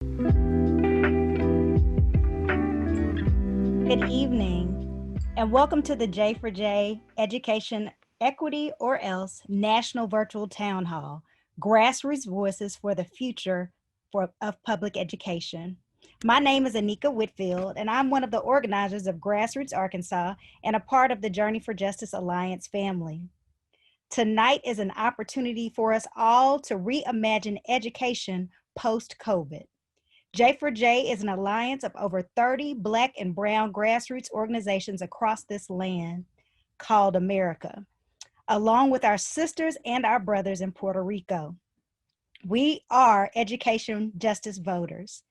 Good evening, and welcome to the J for J Education Equity or Else National Virtual Town Hall, Grassroots Voices for the Future of Public Education. My name is Anika Whitfield, and I'm one of the organizers of Grassroots Arkansas and a part of the Journey for Justice Alliance family. Tonight is an opportunity for us all to reimagine education post-COVID. J for J is an alliance of over 30 Black and Brown grassroots organizations across this land called America, along with our sisters and our brothers in Puerto Rico. We are education justice voters.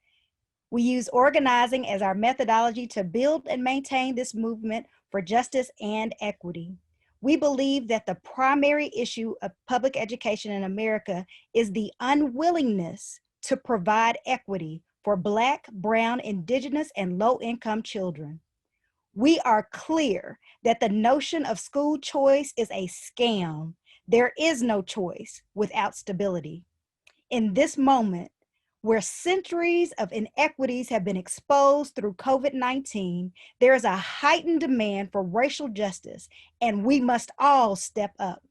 We use organizing as our methodology to build and maintain this movement for justice and equity. We believe that the primary issue of public education in America is the unwillingness to provide equity for Black, Brown, Indigenous, and low-income children. We are clear that the notion of school choice is a scam. There is no choice without stability. In this moment, where centuries of inequities have been exposed through COVID-19, there is a heightened demand for racial justice, and we must all step up.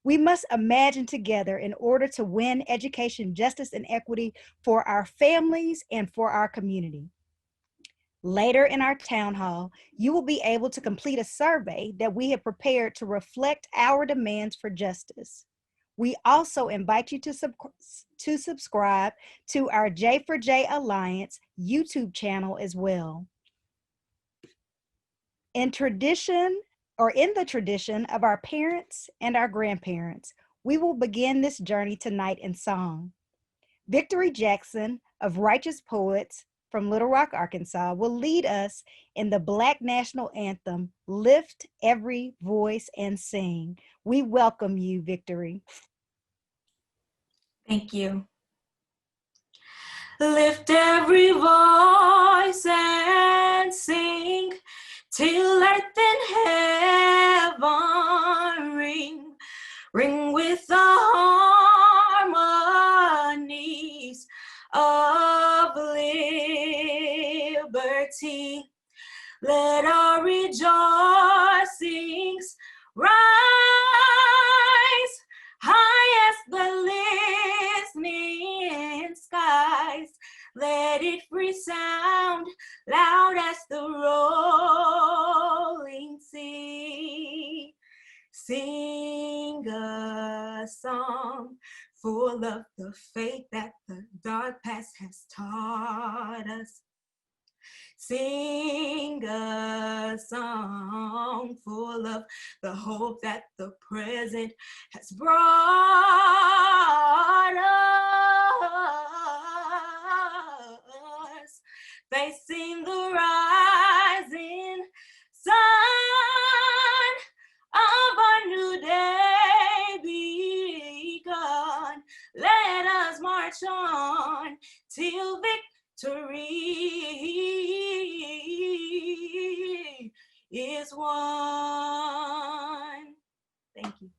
We must imagine together in order to win education, justice, and equity for our families and for our community. Later in our town hall, you will be able to complete a survey that we have prepared to reflect our demands for justice. We also invite you to subscribe to our J for J Alliance YouTube channel as well. In the tradition of our parents and our grandparents, we will begin this journey tonight in song. Victory Jackson of Righteous Poets from Little Rock, Arkansas, will lead us in the Black National Anthem, Lift Every Voice and Sing. We welcome you, Victory. Thank you. Lift every voice and sing till earth and heaven ring, ring with the harmonies of liberty. Let our rejoicings rise high as the listening skies. Let it resound loud as the rolling sea. Sing a song full of the faith that the dark past has taught us. Sing a song full of the hope that the present has brought us. Facing the rising sun of our new day begun. Let us march on till victory is won. Thank you.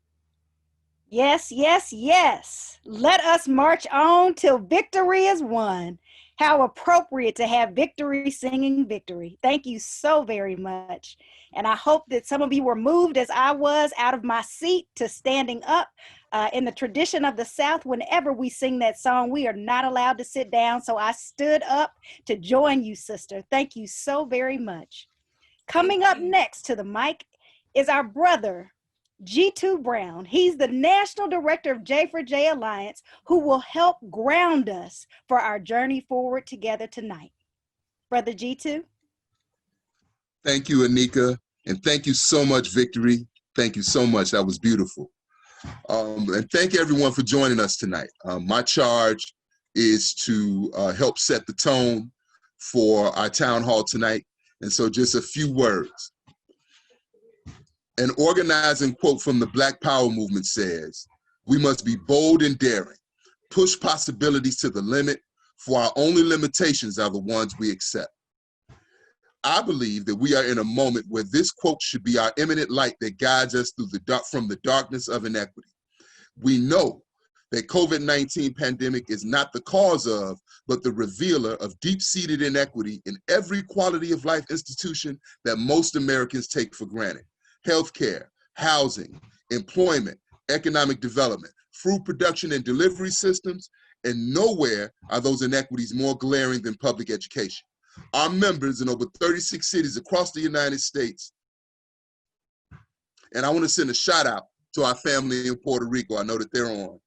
Yes, yes, yes. Let us march on till victory is won. How appropriate to have Victory singing victory. Thank you so very much. And I hope that some of you were moved as I was out of my seat to standing up. In the tradition of the South, whenever we sing that song, we are not allowed to sit down. So I stood up to join you, sister. Thank you so very much. Coming up next to the mic is our brother, G2 Brown. He's the National Director of J for J Alliance, who will help ground us for our journey forward together tonight. Brother G2. Thank you, Anika, and thank you so much, Victory. Thank you so much. That was beautiful. And thank everyone for joining us tonight. My charge is to help set the tone for our town hall tonight. And so just a few words. An organizing quote from the Black Power movement says, "We must be bold and daring, push possibilities to the limit, for our only limitations are the ones we accept." I believe that we are in a moment where this quote should be our imminent light that guides us through from the darkness of inequity. We know that COVID-19 pandemic is not the cause of, but the revealer of deep-seated inequity in every quality of life institution that most Americans take for granted. Healthcare, housing, employment, economic development, food production and delivery systems, and nowhere are those inequities more glaring than public education. Our members in over 36 cities across the United States, and I want to send a shout out to our family in Puerto Rico. I know that they're on.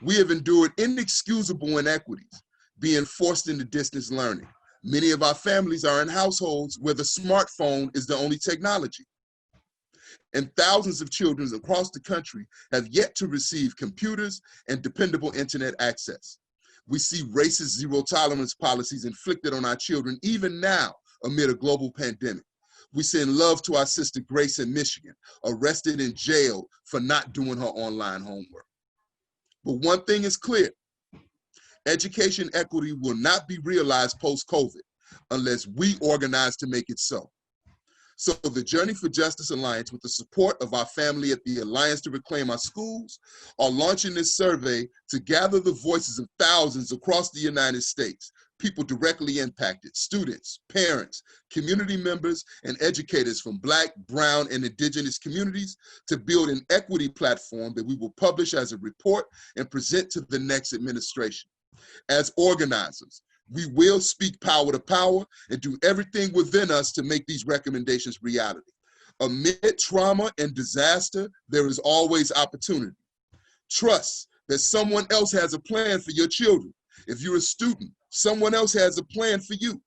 We have endured inexcusable inequities, being forced into distance learning. Many of our families are in households where the smartphone is the only technology. And thousands of children across the country have yet to receive computers and dependable internet access. We see racist zero tolerance policies inflicted on our children even now amid a global pandemic. We send love to our sister Grace in Michigan, arrested and jailed for not doing her online homework. But one thing is clear, education equity will not be realized post-COVID unless we organize to make it so. So the Journey for Justice Alliance, with the support of our family at the Alliance to Reclaim Our Schools, are launching this survey to gather the voices of thousands across the United States, people directly impacted, students, parents, community members, and educators from Black, Brown, and Indigenous communities to build an equity platform that we will publish as a report and present to the next administration. As organizers, we will speak power to power and do everything within us to make these recommendations reality. Amid trauma and disaster, there is always opportunity. Trust that someone else has a plan for your children. If you're a student, someone else has a plan for you.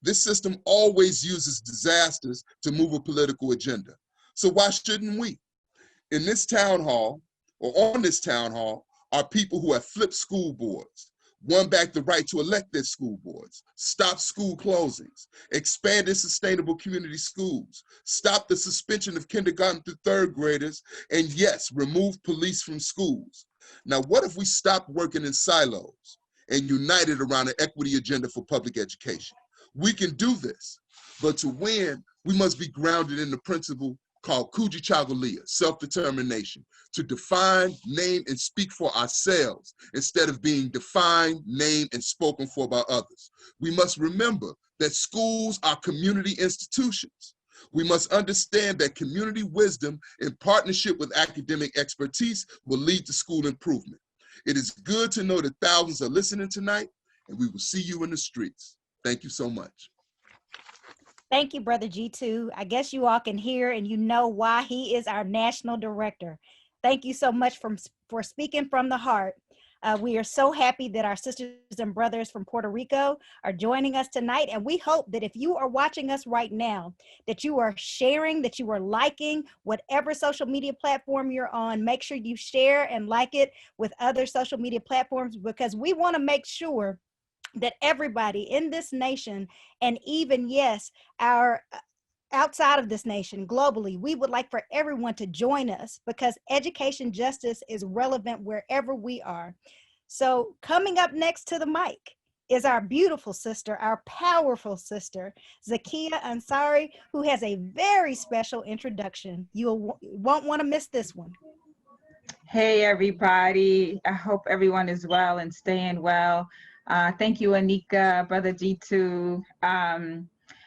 This system always uses disasters to move a political agenda. So why shouldn't we? In this town hall, or on this town hall, are people who have flipped school boards, won back the right to elect their school boards, stopped school closings, expanded sustainable community schools, stopped the suspension of kindergarten through third graders, and yes, removed police from schools. Now, what if we stopped working in silos and united around an equity agenda for public education? We can do this, but to win, we must be grounded in the principle called Kujichagulia, self-determination, to define, name, and speak for ourselves instead of being defined, named, and spoken for by others. We must remember that schools are community institutions. We must understand that community wisdom in partnership with academic expertise will lead to school improvement. It is good to know that thousands are listening tonight, and we will see you in the streets. Thank you so much. Thank you, Brother G2. I guess you all can hear and you know why he is our national director. Thank you so much for speaking from the heart. We are so happy that our sisters and brothers from Puerto Rico are joining us tonight. And we hope that if you are watching us right now, that you are sharing, that you are liking whatever social media platform you're on. Make sure you share and like it with other social media platforms, because we want to make sure that everybody in this nation, and even, yes, our outside of this nation, globally, we would like for everyone to join us, because education justice is relevant wherever we are. So coming up next to the mic is our beautiful sister, our powerful sister, Zakia Ansari, who has a very special introduction. You won't want to miss this one. Hey, everybody. I hope everyone is well and staying well. Thank you, Anika, Brother G2.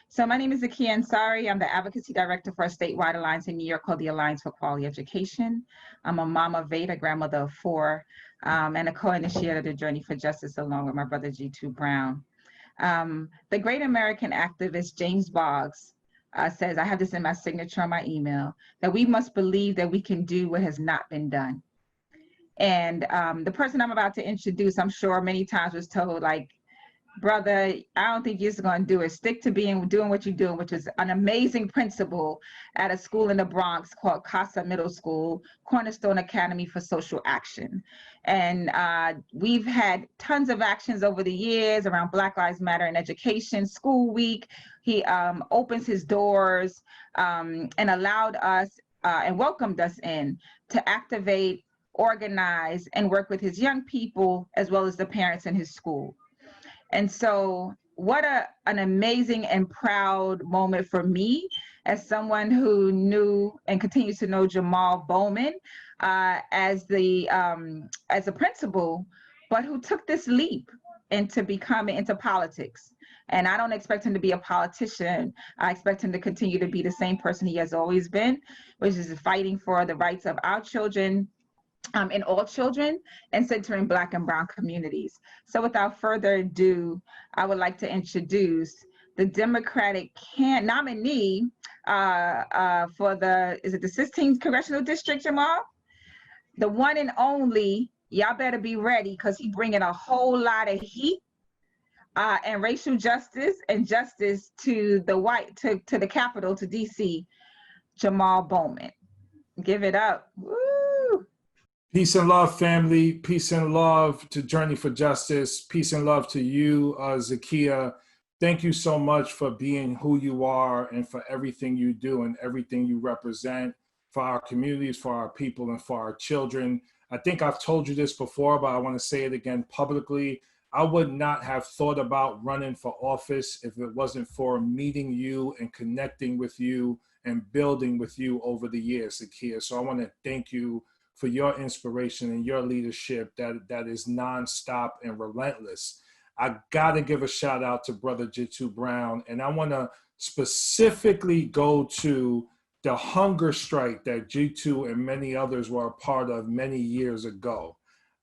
So my name is Zakia Ansari. I'm the Advocacy Director for a statewide alliance in New York called the Alliance for Quality Education. I'm a mom of 8, a grandmother of 4, and a co-initiator of the Journey for Justice along with my brother G2 Brown. The great American activist James Boggs says, I have this in my signature on my email, that we must believe that we can do what has not been done. And the person I'm about to introduce, I'm sure many times was told, like, brother, I don't think you're just going to do it. Stick to doing what you're doing, which is an amazing principle at a school in the Bronx called Casa Middle School, Cornerstone Academy for Social Action. And we've had tons of actions over the years around Black Lives Matter in education, School Week. He opens his doors and allowed us and welcomed us in to activate, organize, and work with his young people as well as the parents in his school. And so what an amazing and proud moment for me as someone who knew and continues to know Jamal Bowman as a principal, but who took this leap into becoming into politics. And I don't expect him to be a politician. I expect him to continue to be the same person he has always been, which is fighting for the rights of our children, and all children, and centering Black and Brown communities. So without further ado, I would like to introduce the Democratic nominee for the 16th Congressional District, Jamal? The one and only, y'all better be ready, because he's bringing a whole lot of heat and racial justice and justice to the Capitol, to DC, Jamal Bowman. Give it up. Woo! Peace and love, family. Peace and love to Journey for Justice. Peace and love to you, Zakia. Thank you so much for being who you are and for everything you do and everything you represent for our communities, for our people, and for our children. I think I've told you this before, but I want to say it again publicly. I would not have thought about running for office if it wasn't for meeting you and connecting with you and building with you over the years, Zakia. So I want to thank you for your inspiration and your leadership that is nonstop and relentless. I gotta give a shout out to Brother Jitu Brown, and I wanna specifically go to the hunger strike that Jitu and many others were a part of many years ago.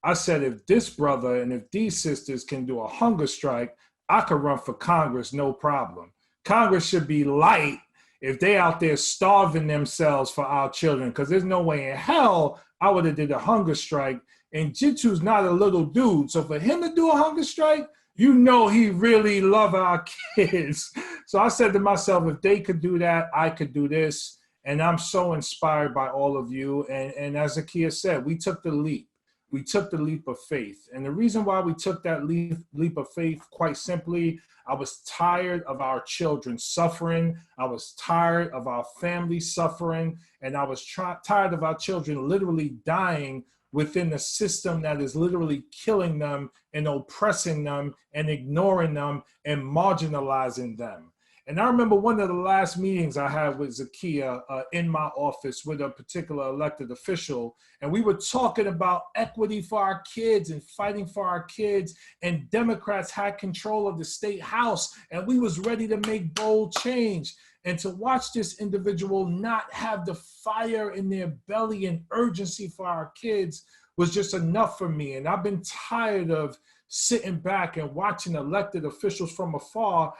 I said, if this brother and if these sisters can do a hunger strike, I could run for Congress, no problem. Congress should be light if they out there starving themselves for our children, because there's no way in hell I would have did a hunger strike. And Jitu's not a little dude. So for him to do a hunger strike, you know he really love our kids. So I said to myself, if they could do that, I could do this. And I'm so inspired by all of you. And as Zakia said, we took the leap. We took the leap of faith. And the reason why we took that leap of faith, quite simply, I was tired of our children suffering. I was tired of our family suffering. And I was tired of our children literally dying within a system that is literally killing them and oppressing them and ignoring them and marginalizing them. And I remember one of the last meetings I had with Zakia in my office with a particular elected official, and we were talking about equity for our kids and fighting for our kids, and Democrats had control of the state house, and we was ready to make bold change. And to watch this individual not have the fire in their belly and urgency for our kids was just enough for me. And I've been tired of sitting back and watching elected officials from afar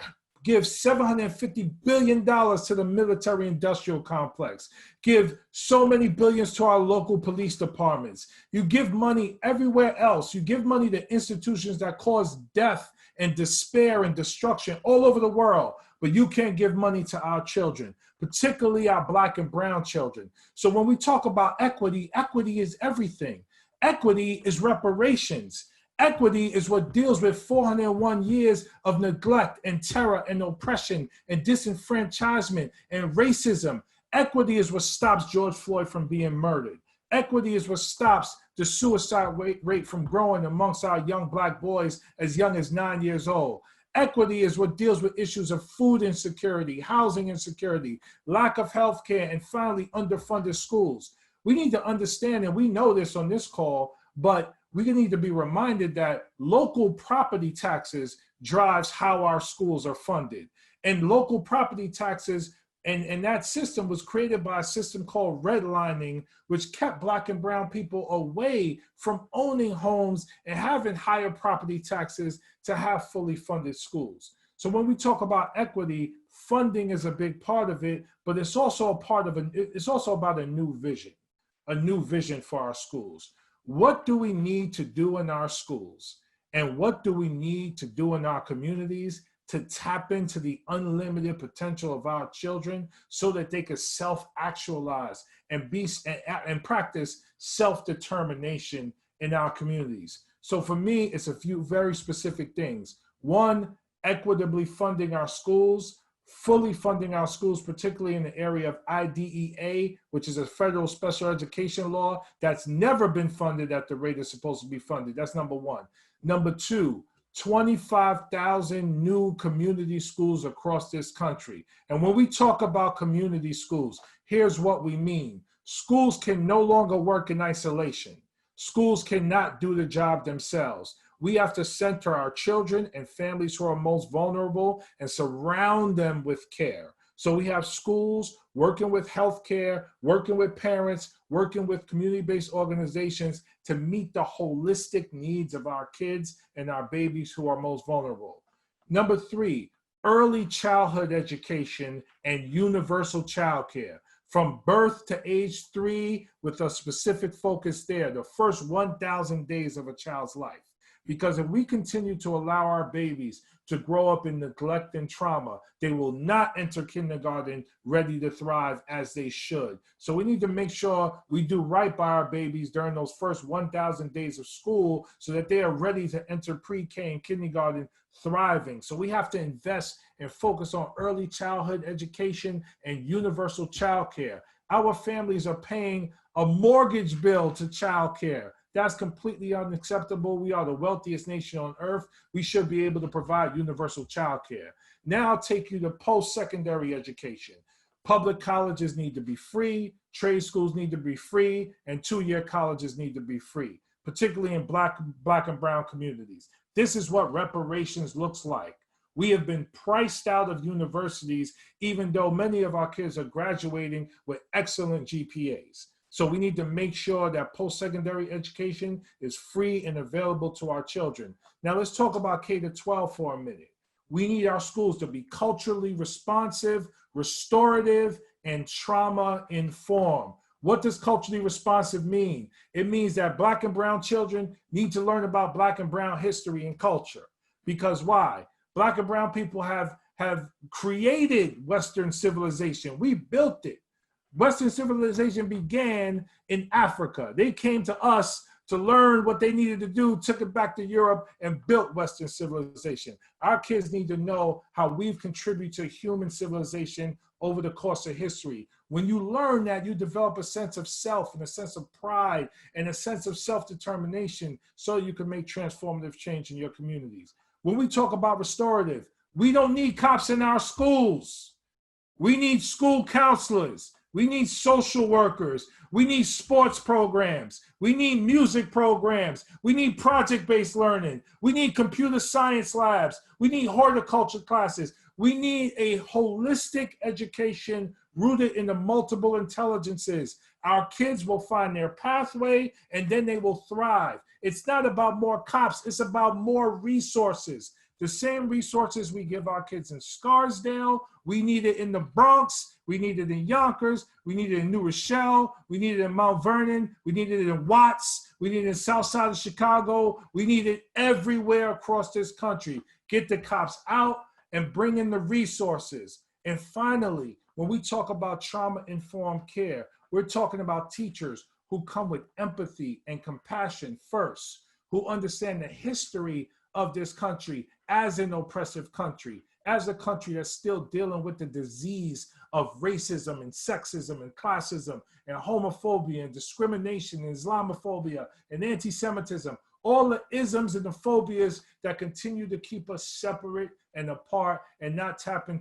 give $750 billion to the military industrial complex, give so many billions to our local police departments. You give money everywhere else. You give money to institutions that cause death and despair and destruction all over the world, but you can't give money to our children, particularly our Black and brown children. So when we talk about equity, equity is everything. Equity is reparations. Equity is what deals with 401 years of neglect and terror and oppression and disenfranchisement and racism. Equity is what stops George Floyd from being murdered. Equity is what stops the suicide rate from growing amongst our young Black boys as young as 9 years old. Equity is what deals with issues of food insecurity, housing insecurity, lack of health care, and finally underfunded schools. We need to understand, and we know this on this call, but we need to be reminded that local property taxes drives how our schools are funded. And local property taxes, and that system was created by a system called redlining, which kept Black and brown people away from owning homes and having higher property taxes to have fully funded schools. So when we talk about equity, funding is a big part of it, but it's also it's also about a new vision for our schools. What do we need to do in our schools? And what do we need to do in our communities to tap into the unlimited potential of our children so that they can self-actualize and practice self-determination in our communities? So for me, it's a few very specific things. One, equitably funding our schools, fully funding our schools, particularly in the area of IDEA, which is a federal special education law that's never been funded at the rate it's supposed to be funded. That's number one. Number two, 25,000 new community schools across this country. And when we talk about community schools, here's what we mean. Schools can no longer work in isolation. Schools cannot do the job themselves. We have to center our children and families who are most vulnerable and surround them with care. So we have schools working with healthcare, working with parents, working with community-based organizations to meet the holistic needs of our kids and our babies who are most vulnerable. Number 3, early childhood education and universal childcare. From birth to age 3 with a specific focus there, the first 1,000 days of a child's life. Because if we continue to allow our babies to grow up in neglect and trauma, they will not enter kindergarten ready to thrive as they should. So we need to make sure we do right by our babies during those first 1,000 days of school so that they are ready to enter pre-K and kindergarten thriving. So we have to invest and focus on early childhood education and universal childcare. Our families are paying a mortgage bill to childcare. That's completely unacceptable. We are the wealthiest nation on earth. We should be able to provide universal childcare. Now I'll take you to post-secondary education. Public colleges need to be free, trade schools need to be free, and 2-year colleges need to be free, particularly in black and brown communities. This is what reparations looks like. We have been priced out of universities, even though many of our kids are graduating with excellent GPAs. So we need to make sure that post-secondary education is free and available to our children. Now let's talk about K-12 for a minute. We need our schools to be culturally responsive, restorative, and trauma-informed. What does culturally responsive mean? It means that Black and brown children need to learn about Black and brown history and culture. Because why? Black and brown people have created Western civilization. We built it. Western civilization began in Africa. They came to us to learn what they needed to do, took it back to Europe, and built Western civilization. Our kids need to know how we've contributed to human civilization over the course of history. When you learn that, you develop a sense of self and a sense of pride and a sense of self-determination so you can make transformative change in your communities. When we talk about restorative, we don't need cops in our schools. We need school counselors. We need social workers. We need sports programs. We need music programs. We need project-based learning. We need computer science labs. We need horticulture classes. We need a holistic education rooted in the multiple intelligences. Our kids will find their pathway and then they will thrive. It's not about more cops. It's about more resources. The same resources we give our kids in Scarsdale, we need it in the Bronx, we need it in Yonkers, we need it in New Rochelle, we need it in Mount Vernon, we need it in Watts, we need it in South Side of Chicago, we need it everywhere across this country. Get the cops out and bring in the resources. And finally, when we talk about trauma-informed care, we're talking about teachers who come with empathy and compassion first, who understand the history of this country as an oppressive country, as a country that's still dealing with the disease of racism and sexism and classism and homophobia and discrimination and Islamophobia and anti-Semitism, all the isms and the phobias that continue to keep us separate and apart and not tapping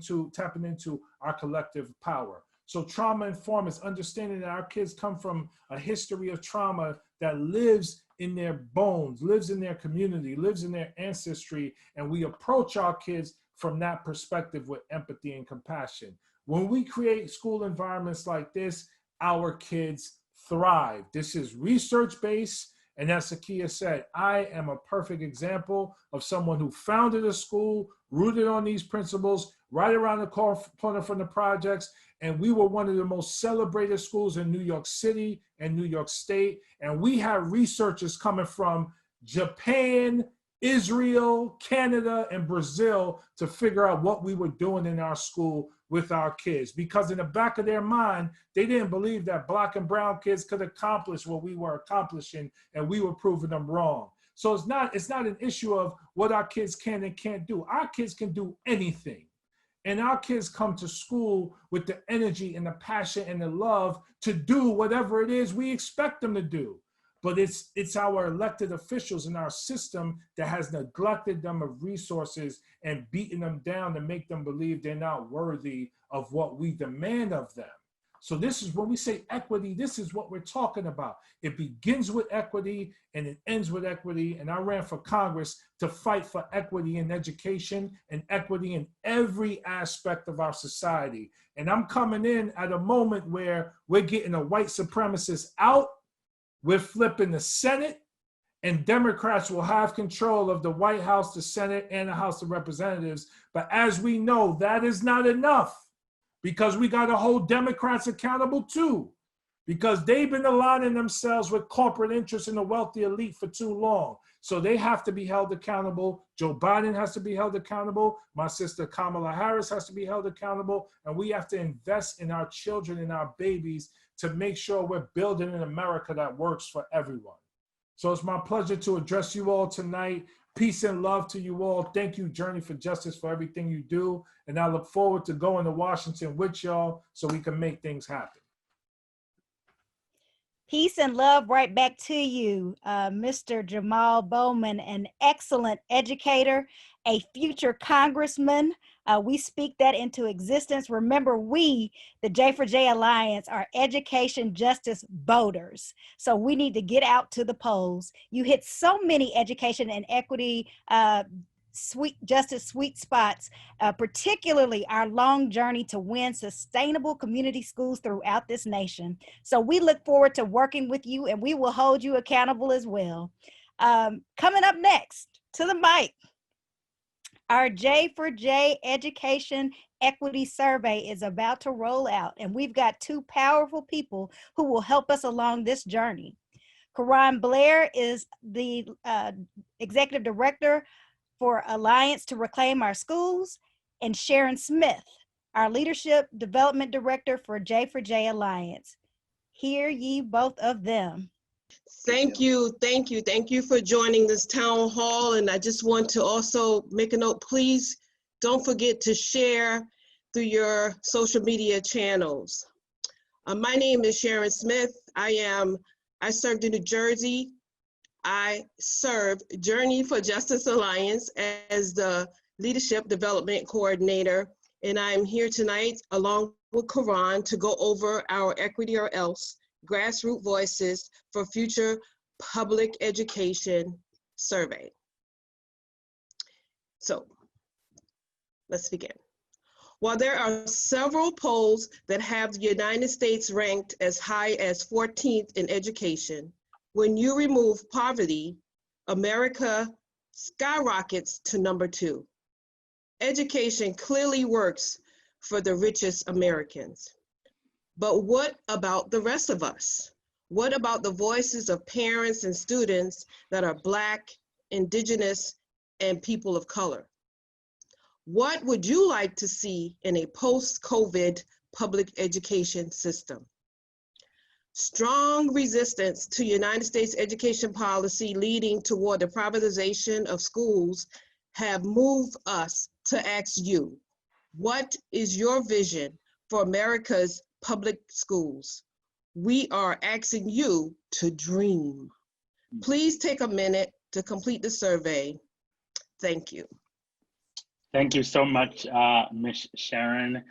into our collective power. So trauma-informed is understanding that our kids come from a history of trauma that lives in their bones, lives in their community, lives in their ancestry, and we approach our kids from that perspective with empathy and compassion. When we create school environments like this, our kids thrive. This is research-based, and as Sakia said, I am a perfect example of someone who founded a school, rooted on these principles, right around the corner from the projects, and we were one of the most celebrated schools in New York City and New York State. And we had researchers coming from Japan, Israel, Canada, and Brazil to figure out what we were doing in our school with our kids. Because in the back of their mind, they didn't believe that Black and brown kids could accomplish what we were accomplishing, and we were proving them wrong. So it's not an issue of what our kids can and can't do. Our kids can do anything. And our kids come to school with the energy and the passion and the love to do whatever it is we expect them to do. but it's our elected officials in our system that has neglected them of resources and beaten them down to make them believe they're not worthy of what we demand of them. So this is when we say equity, this is what we're talking about. It begins with equity and it ends with equity. And I ran for Congress to fight for equity in education and equity in every aspect of our society. And I'm coming in at a moment where we're getting a white supremacist out, we're flipping the Senate, and Democrats will have control of the White House, the Senate, and the House of Representatives. But as we know, that is not enough, because we got to hold Democrats accountable too, because they've been aligning themselves with corporate interests and the wealthy elite for too long. So they have to be held accountable. Joe Biden has to be held accountable. My sister Kamala Harris has to be held accountable. And we have to invest in our children and our babies to make sure we're building an America that works for everyone. So it's my pleasure to address you all tonight. Peace and love to you all. Thank you, Journey for Justice, for everything you do. And I look forward to going to Washington with y'all so we can make things happen. Peace and love right back to you, Mr. Jamal Bowman, an excellent educator, a future congressman. We speak that into existence. Remember, we, the J4J Alliance, are education justice voters. So we need to get out to the polls. You hit so many education and equity sweet spots, particularly our long journey to win sustainable community schools throughout this nation. So we look forward to working with you, and we will hold you accountable as well. Coming up next to the mic, our J4J Education Equity Survey is about to roll out, and we've got two powerful people who will help us along this journey. Karan Blair is the Executive Director for Alliance to Reclaim Our Schools, and Sharon Smith, our Leadership Development Director for J4J Alliance. Hear ye both of them. Thank you for joining this town hall. And I just want to also make a note, please don't forget to share through your social media channels. My name is Sharon Smith. I served in New Jersey. I served Journey for Justice Alliance as the Leadership Development Coordinator. And I'm here tonight along with Karan to go over our Equity or Else Grassroots Voices for Future Public Education Survey. So let's begin. While there are several polls that have the United States ranked as high as 14th in education, when you remove poverty, America skyrockets to number 2. Education clearly works for the richest Americans. But what about the rest of us? What about the voices of parents and students that are Black, Indigenous, and people of color? What would you like to see in a post-COVID public education system? Strong resistance to United States education policy leading toward the privatization of schools have moved us to ask you, what is your vision for America's public schools? We are asking you to dream. Please take a minute to complete the survey. Thank you. Thank you so much, Ms. Sharon.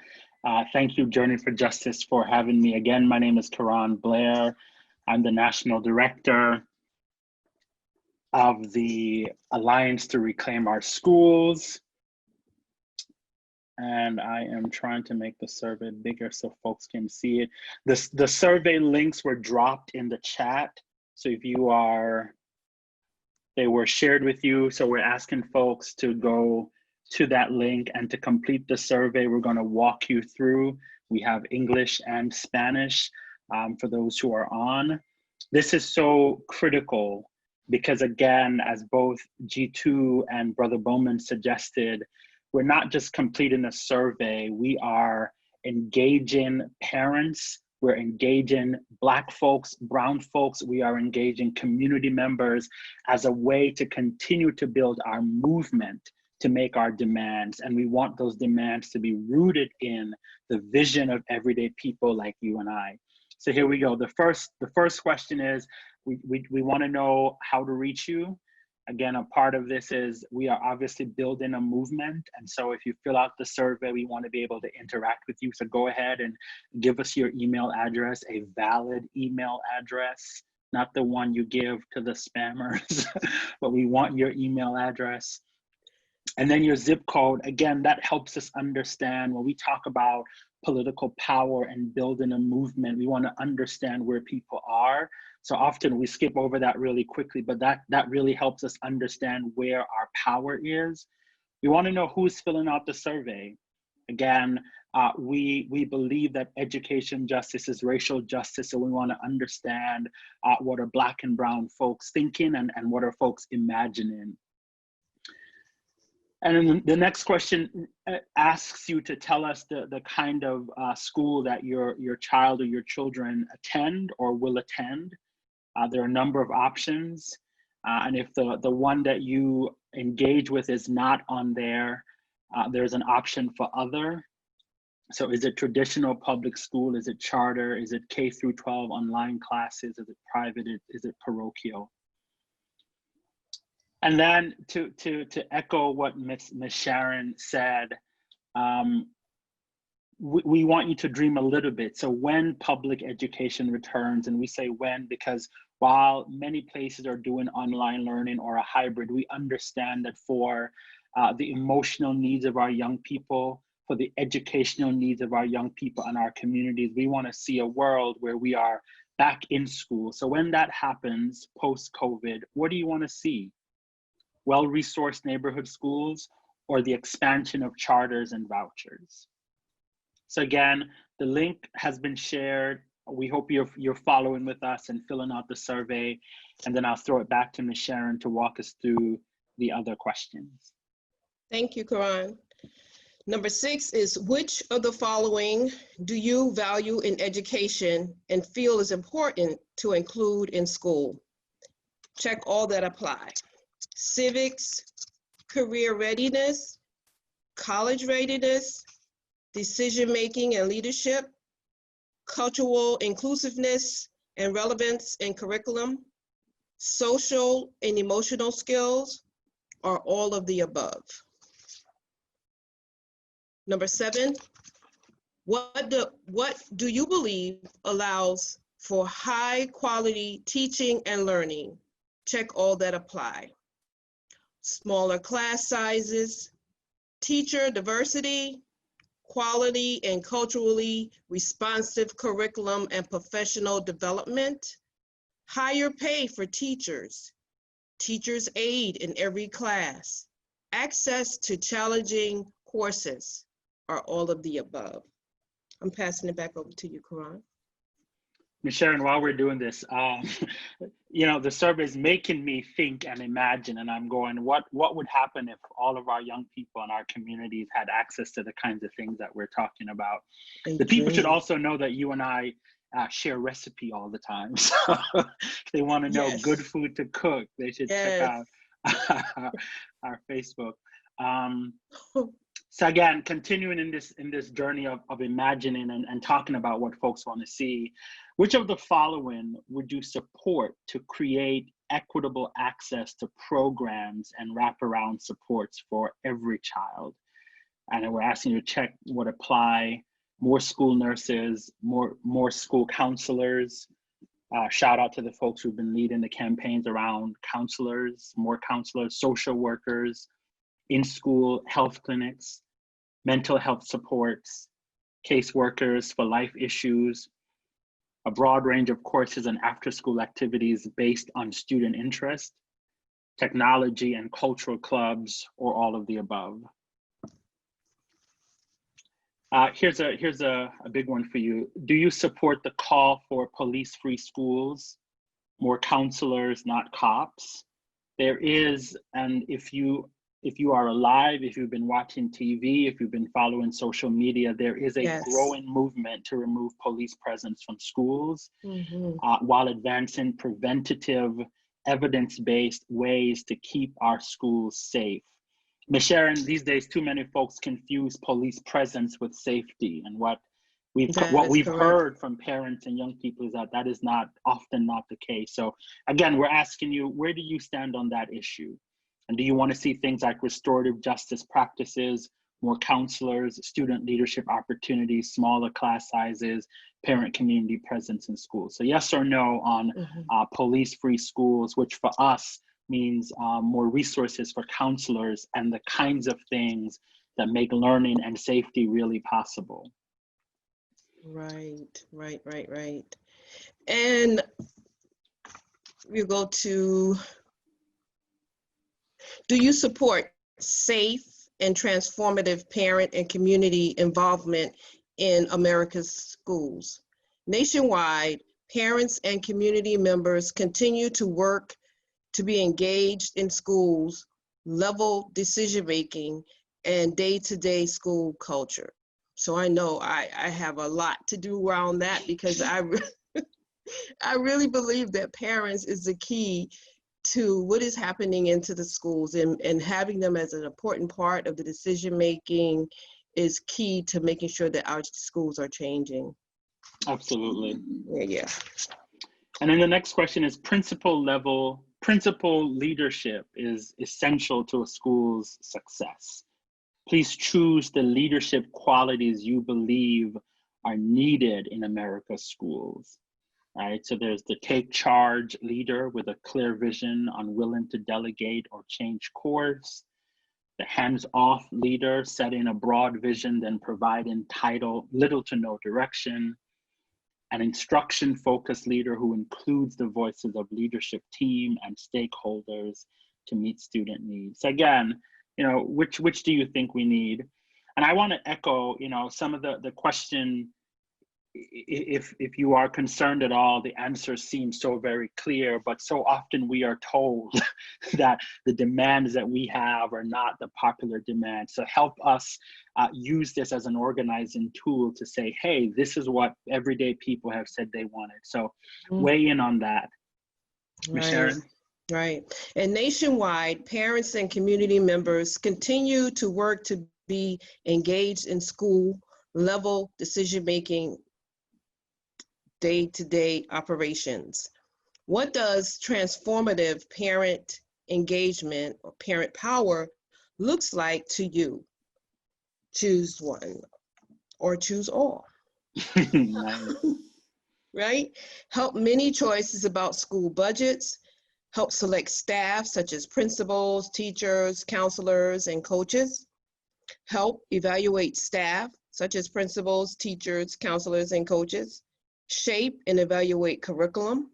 Thank you, Journey for Justice, for having me again. My name is Karan Blair. I'm the National Director of the Alliance to Reclaim Our Schools. And I am trying to make the survey bigger so folks can see it. The survey links were dropped in the chat. So if you are, they were shared with you. So we're asking folks to go to that link and to complete the survey. We're going to walk you through. We have English and Spanish for those who are on. This is so critical because, again, as both G2 and Brother Bowman suggested, we're not just completing a survey, we are engaging parents, we're engaging Black folks, brown folks, we are engaging community members as a way to continue to build our movement to make our demands. And we want those demands to be rooted in the vision of everyday people like you and I. So here we go. The first question is, We want to know how to reach you. Again, a part of this is we are obviously building a movement. And so if you fill out the survey, we want to be able to interact with you. So go ahead and give us your email address, a valid email address, not the one you give to the spammers, but we want your email address. And then your zip code. Again, that helps us understand when we talk about political power and building a movement, we want to understand where people are. So often we skip over that really quickly, but that really helps us understand where our power is. We want to know who's filling out the survey. Again, we believe that education justice is racial justice, so we want to understand what are Black and brown folks thinking and what are folks imagining. And then the next question asks you to tell us the kind of school that your child or your children attend or will attend. There are a number of options. And if the one that you engage with is not on there, there's an option for other. So is it traditional public school? Is it charter? Is it K through 12 online classes? Is it private? Is it parochial? And then to echo what Ms. Sharon said, we want you to dream a little bit. So when public education returns, and we say when because while many places are doing online learning or a hybrid, we understand that for the emotional needs of our young people, for the educational needs of our young people and our communities, we want to see a world where we are back in school. So when that happens post-COVID, what do you want to see? Well-resourced neighborhood schools or the expansion of charters and vouchers? So again, the link has been shared. We hope you're following with us and filling out the survey, and then I'll throw it back to Ms. Sharon to walk us through the other questions. Thank you, Karan. Number 6 is, which of the following do you value in education and feel is important to include in school? Check all that apply. Civics, career readiness, college readiness, decision-making and leadership, cultural inclusiveness and relevance in curriculum, social and emotional skills, or all of the above. Number 7, what do you believe allows for high quality teaching and learning? Check all that apply. Smaller class sizes, teacher diversity, quality and culturally responsive curriculum and professional development, higher pay for teachers, teachers' aid in every class, access to challenging courses, are all of the above. I'm passing it back over to you, Karan. Ms. Sharon, while we're doing this, the survey is making me think and imagine, and I'm going, what would happen if all of our young people in our communities had access to the kinds of things that we're talking about? The people should also know that you and I share recipe all the time. So if they want to know good food to cook, they should check out our Facebook. So again, continuing in this journey of imagining and talking about what folks want to see, which of the following would you support to create equitable access to programs and wraparound supports for every child? And we're asking you to check what apply: more school nurses, more school counselors. Shout out to the folks who've been leading the campaigns around counselors, more counselors, social workers, in-school health clinics, mental health supports, caseworkers for life issues, a broad range of courses and after-school activities based on student interest, technology and cultural clubs, or all of the above. Here's a big one for you. Do you support the call for police-free schools, more counselors, not cops? There is, and if you are alive, if you've been watching TV, if you've been following social media, there is a growing movement to remove police presence from schools while advancing preventative, evidence-based ways to keep our schools safe. Ms. Sharon, these days, too many folks confuse police presence with safety. And what That what is we've correct. heard from parents and young people is that is not often not the case. So again, we're asking you, where do you stand on that issue? And do you want to see things like restorative justice practices, more counselors, student leadership opportunities, smaller class sizes, parent community presence in schools? So yes or no on police-free schools, which for us means more resources for counselors and the kinds of things that make learning and safety really possible. Right. And we'll go to, do you support safe and transformative parent and community involvement in America's schools? Nationwide, parents and community members continue to work to be engaged in schools, level decision-making, and day-to-day school culture. So I know I have a lot to do around that, because I really believe that parents is the key to what is happening into the schools, and having them as an important part of the decision-making is key to making sure that our schools are changing. Absolutely. Yeah. And then the next question is principal leadership is essential to a school's success. Please choose the leadership qualities you believe are needed in America's schools. Right, so there's the take charge leader with a clear vision, unwilling to delegate or change course. The hands-off leader, setting a broad vision, then providing little to no direction. An instruction-focused leader who includes the voices of leadership team and stakeholders to meet student needs. So again, which do you think we need? And I want to echo, some of the question. If you are concerned at all, the answer seems so very clear, but so often we are told that the demands that we have are not the popular demands. So help us use this as an organizing tool to say, hey, this is what everyday people have said they wanted. So weigh in on that. Ms. Sharon? Right. And nationwide, parents and community members continue to work to be engaged in school level decision-making, day-to-day operations. What does transformative parent engagement or parent power looks like to you? Choose one or choose all. Nice. Right? Help many choices about school budgets, help select staff such as principals, teachers, counselors, and coaches, help evaluate staff such as principals, teachers, counselors, and coaches, shape and evaluate curriculum,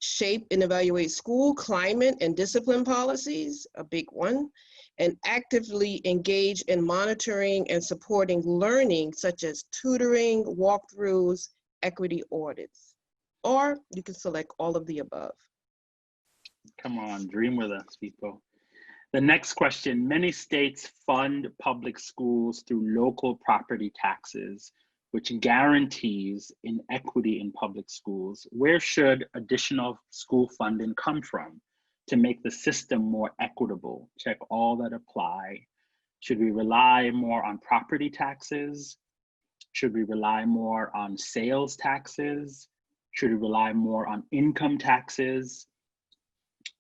shape and evaluate school climate and discipline policies, a big one, and actively engage in monitoring and supporting learning such as tutoring, walkthroughs, equity audits. Or you can select all of the above. Come on, dream with us, people. The next question, many states fund public schools through local property taxes, which guarantees inequity in public schools. Where should additional school funding come from to make the system more equitable? Check all that apply. Should we rely more on property taxes? Should we rely more on sales taxes? Should we rely more on income taxes?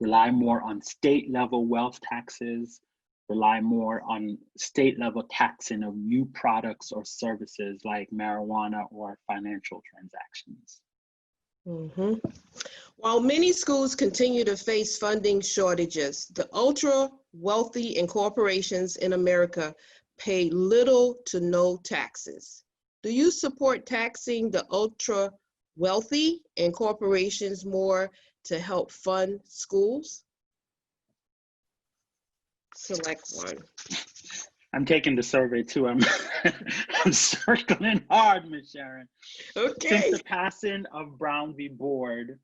Rely more on state level wealth taxes? Rely more on state level taxing of new products or services like marijuana or financial transactions? While many schools continue to face funding shortages, the ultra wealthy and corporations in America pay little to no taxes. Do you support taxing the ultra wealthy and corporations more to help fund schools? Select one. I'm taking the survey too. I'm circling hard, Ms. Sharon. Okay. Since the passing of Brown v. Board,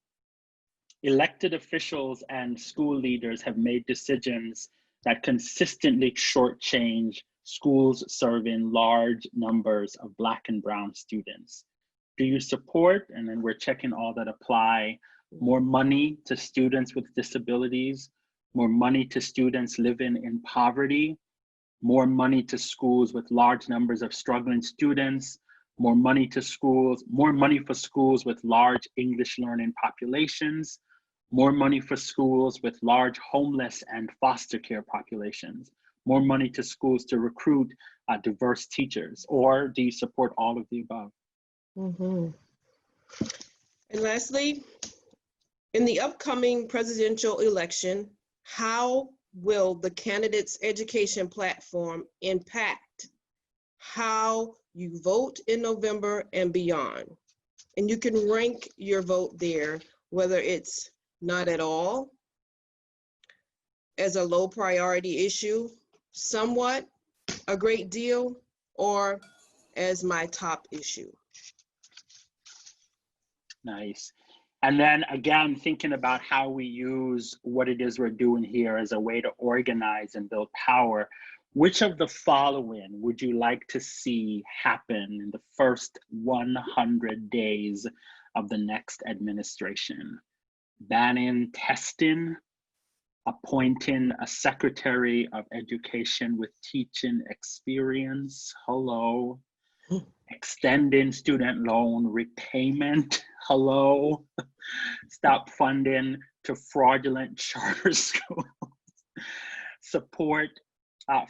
elected officials and school leaders have made decisions that consistently shortchange schools serving large numbers of Black and Brown students. Do you support, and then we're checking all that apply, more money to students with disabilities, more money to students living in poverty, more money to schools with large numbers of struggling students, more money to schools, more money for schools with large English learning populations, more money for schools with large homeless and foster care populations, more money to schools to recruit diverse teachers? Or do you support all of the above? Mm-hmm. And lastly, in the upcoming presidential election, how will the candidates' education platform impact how you vote in November and beyond? And you can rank your vote there, whether it's not at all, as a low priority issue, somewhat, a great deal, or as my top issue. Nice. And then again, thinking about how we use what it is we're doing here as a way to organize and build power, which of the following would you like to see happen in the first 100 days of the next administration? Banning testing, appointing a Secretary of Education with teaching experience, hello. Extending student loan repayment, hello. Stop funding to fraudulent charter schools. Support,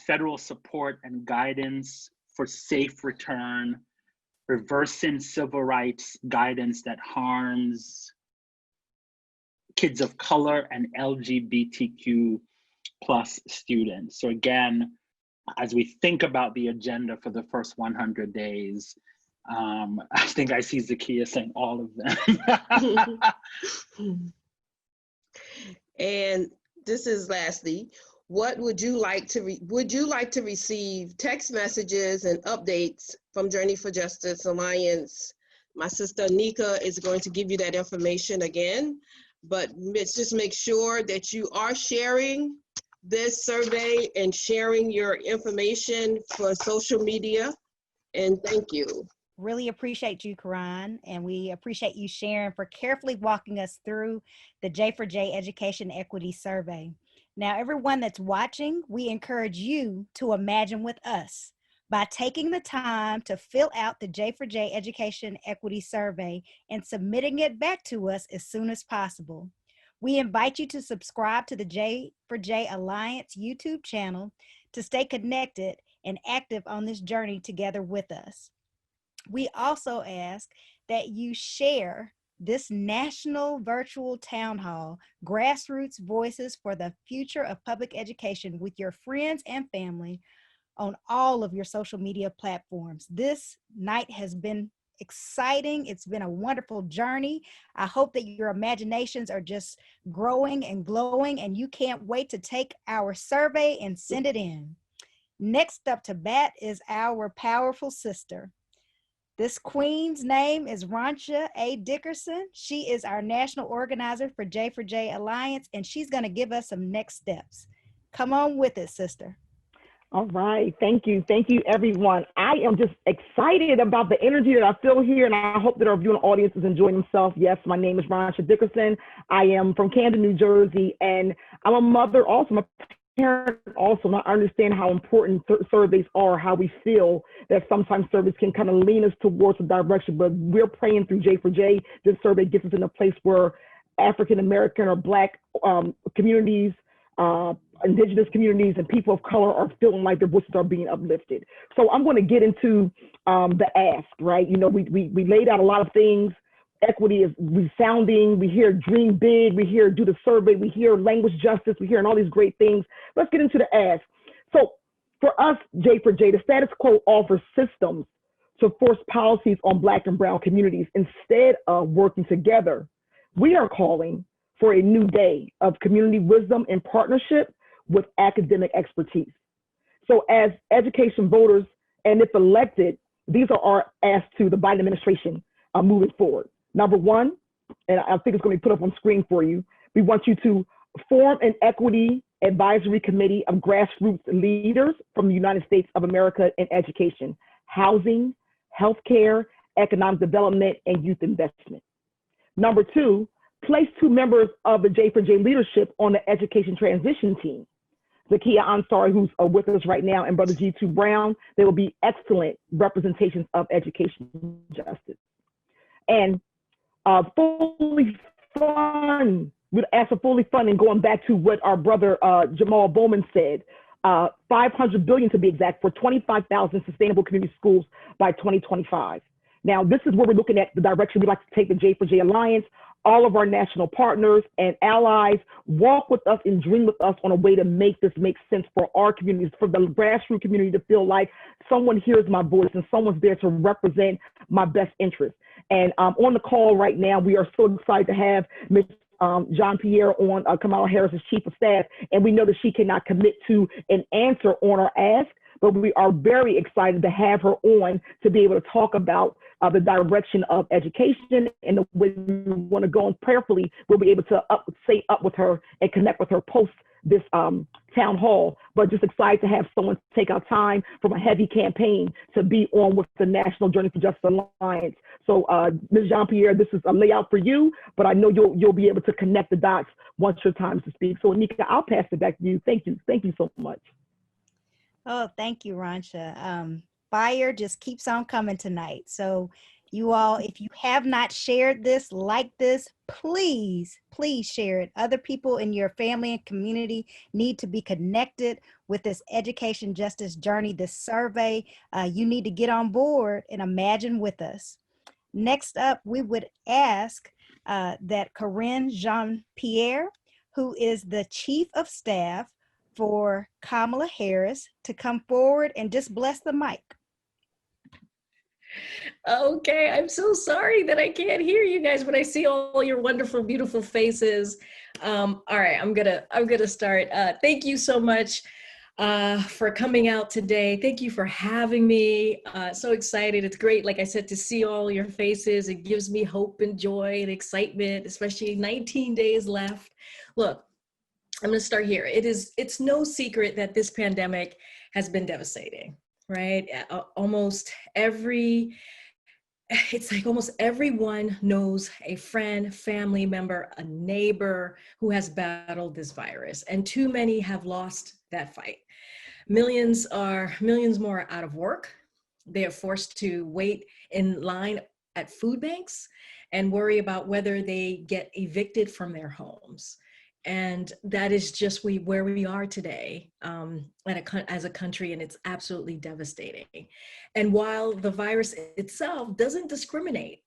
federal support and guidance for safe return, reversing civil rights guidance that harms kids of color and LGBTQ plus students. So again, as we think about the agenda for the first 100 days, I think I see Zakiya saying all of them. And this is lastly, what would you like to receive text messages and updates from Journey for Justice Alliance? My sister Nika is going to give you that information again, but let's just make sure that you are sharing this survey and sharing your information for social media. And thank you. Really appreciate you, Karan, and we appreciate you sharing for carefully walking us through the J4J Education Equity Survey. Now, everyone that's watching, we encourage you to imagine with us by taking the time to fill out the J4J Education Equity Survey and submitting it back to us as soon as possible. We invite you to subscribe to the J4J Alliance YouTube channel to stay connected and active on this journey together with us. We also ask that you share this national virtual town hall, Grassroots Voices for the Future of Public Education, with your friends and family on all of your social media platforms. This night has been exciting. It's been a wonderful journey. I hope that your imaginations are just growing and glowing, and you can't wait to take our survey and send it in. Next up to bat is our powerful sister. This queen's name is Rancha A. Dickerson. She is our national organizer for J4J Alliance, and she's going to give us some next steps. Come on with it, sister. All right. Thank you. Thank you, everyone. I am just excited about the energy that I feel here, and I hope that our viewing audience is enjoying themselves. Yes, my name is Rancha Dickerson. I am from Camden, New Jersey, and I'm a mother also. I'm a parent also, and I understand how important surveys are, how we feel that sometimes surveys can kind of lean us towards a direction, but we're praying through J4J. This survey gets us in a place where African-American or Black communities, Indigenous communities, and people of color are feeling like their voices are being uplifted. So I'm going to get into the ask, right? You know, we laid out a lot of things. Equity is resounding. We hear dream big. We hear do the survey. We hear language justice. We hear all these great things. Let's get into the ask. So for us, J4J, the status quo offers systems to force policies on Black and brown communities instead of working together. We are calling for a new day of community wisdom in partnership with academic expertise. So as education voters, and if elected, these are our asks to the Biden administration moving forward. Number one, and I think it's going to be put up on screen for you, we want you to form an equity advisory committee of grassroots leaders from the United States of America in education, housing, healthcare, economic development, and youth investment. Number two, place 2 members of the J4J leadership on the education transition team. Zakia Ansari, who's with us right now, and Brother G2 Brown. They will be excellent representations of education justice. And fully fun, we'd ask for fully fun, and going back to what our brother Jamal Bowman said, 500 billion to be exact, for 25,000 sustainable community schools by 2025. Now, this is where we're looking at the direction we'd like to take the J4J Alliance. All of our national partners and allies walk with us and dream with us on a way to make this make sense for our communities, for the grassroots community to feel like someone hears my voice and someone's there to represent my best interest. And on the call right now, we are so excited to have Ms. Jean-Pierre on, Kamala Harris's Chief of Staff, and we know that she cannot commit to an answer on our ask, but we are very excited to have her on to be able to talk about the direction of education and the way we want to go. And prayerfully, we'll be able to stay up with her and connect with her post this town hall. But just excited to have someone take our time from a heavy campaign to be on with the National Journey for Justice Alliance. So Ms. Jean-Pierre, this is a layout for you, but I know you'll be able to connect the dots once your time to speak. So Anika, I'll pass it back to you. Thank you so much. Oh, thank you, Ransha. Fire just keeps on coming tonight. So you all, if you have not shared this, like this, please share it. Other people in your family and community need to be connected with this education justice journey, this survey. You need to get on board and imagine with us. Next up, we would ask that Corinne Jean-Pierre, who is the Chief of Staff for Kamala Harris, to come forward and just bless the mic. Okay, I'm so sorry that I can't hear you guys, but I see all your wonderful, beautiful faces. All right, I'm gonna start. Thank you so much for coming out today. Thank you for having me. So excited. It's great, like I said, to see all your faces. It gives me hope and joy and excitement, especially 19 days left. Look, I'm gonna start here. It's no secret that this pandemic has been devastating, right? It's like almost everyone knows a friend, family member, a neighbor who has battled this virus, and too many have lost that fight. Millions more are out of work. They are forced to wait in line at food banks and worry about whether they get evicted from their homes. And that is just where we are today as a country, and it's absolutely devastating. And while the virus itself doesn't discriminate,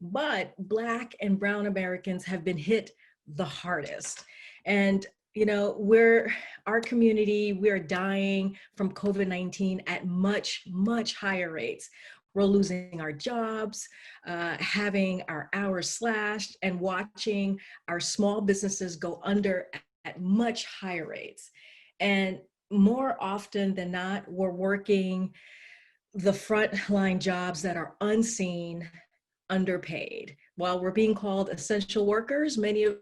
but Black and Brown Americans have been hit the hardest. And you know, our community, we're dying from COVID-19 at much, much higher rates. We're losing our jobs, having our hours slashed, and watching our small businesses go under at much higher rates. And more often than not, we're working the frontline jobs that are unseen, underpaid. While we're being called essential workers, many of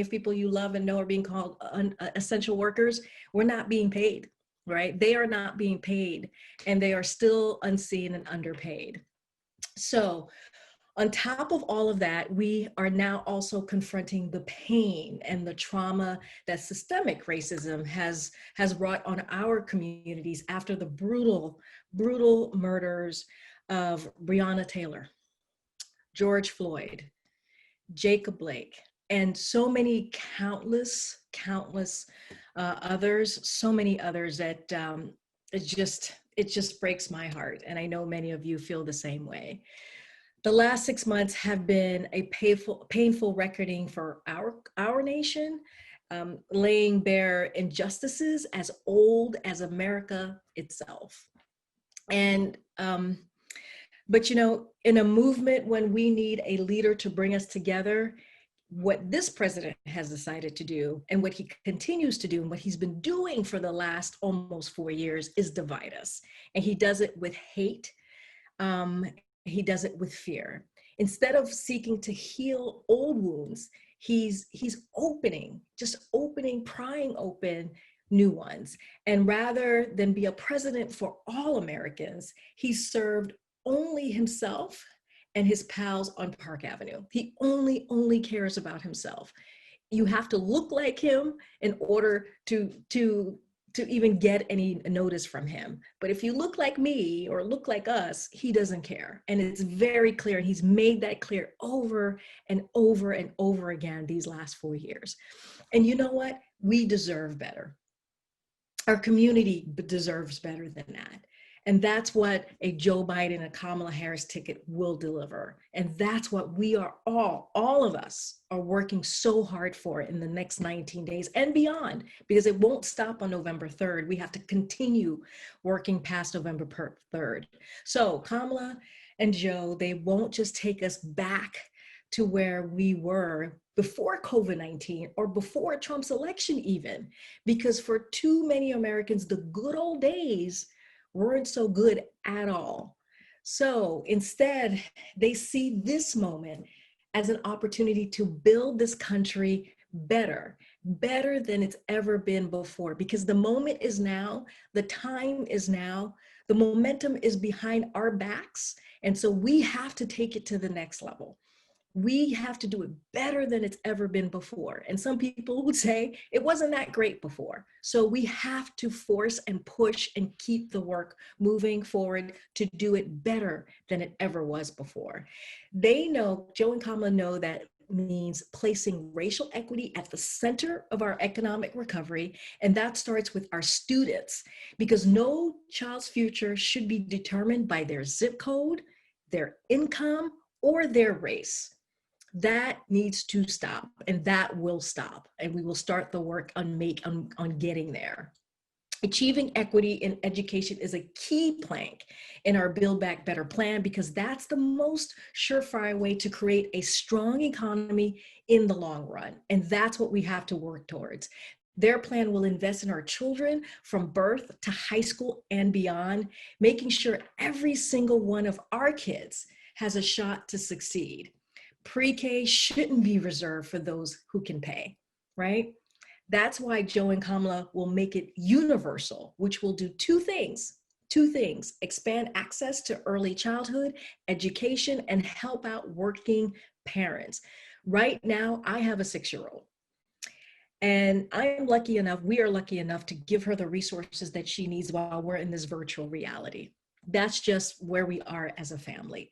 people you love and know are being called essential workers, we're not being paid. Right? They are not being paid, and they are still unseen and underpaid. So on top of all of that, we are now also confronting the pain and the trauma that systemic racism has brought on our communities after the brutal murders of Breonna Taylor, George Floyd, Jacob Blake, and so many countless others, so many others that it just breaks my heart. And I know many of you feel the same way. The last 6 months have been a painful reckoning for our nation, laying bare injustices as old as America itself. And but you know, in a movement when we need a leader to bring us together, what this president has decided to do, and what he continues to do, and what he's been doing for the last almost 4 years, is divide us. And he does it with hate. He does it with fear. Instead of seeking to heal old wounds, he's prying open new ones. And rather than be a president for all Americans, he served only himself and his pals on Park Avenue. He only cares about himself. You have to look like him in order to even get any notice from him. But if you look like me or look like us, he doesn't care. And it's very clear. And he's made that clear over and over and over again these last 4 years. And you know what? We deserve better. Our community deserves better than that. And that's what a Joe Biden and Kamala Harris ticket will deliver. And that's what we are all of us are working so hard for in the next 19 days and beyond, because it won't stop on November 3rd. We have to continue working past November 3rd. So Kamala and Joe, they won't just take us back to where we were before COVID-19 or before Trump's election even, because for too many Americans, the good old days weren't so good at all. So instead, they see this moment as an opportunity to build this country better than it's ever been before, because the moment is now, the time is now, the momentum is behind our backs. And so we have to take it to the next level. We have to do it better than it's ever been before. And some people would say it wasn't that great before. So we have to force and push and keep the work moving forward to do it better than it ever was before. They know, Joe and Kamala know, that means placing racial equity at the center of our economic recovery. And that starts with our students, because no child's future should be determined by their zip code, their income, or their race. That needs to stop, and that will stop. And we will start the work on getting there. Achieving equity in education is a key plank in our Build Back Better plan, because that's the most surefire way to create a strong economy in the long run. And that's what we have to work towards. Their plan will invest in our children from birth to high school and beyond, making sure every single one of our kids has a shot to succeed. Pre-K shouldn't be reserved for those who can pay, right? That's why Joe and Kamala will make it universal, which will do two things, expand access to early childhood education and help out working parents. Right now, I have a 6-year-old. And we are lucky enough to give her the resources that she needs while we're in this virtual reality. That's just where we are as a family.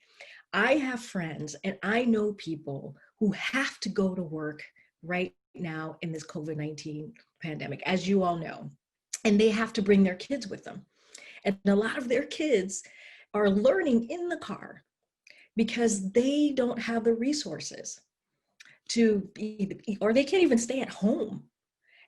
I have friends and I know people who have to go to work right now in this COVID-19 pandemic, as you all know, and they have to bring their kids with them. And a lot of their kids are learning in the car because they don't have the resources to be, or they can't even stay at home.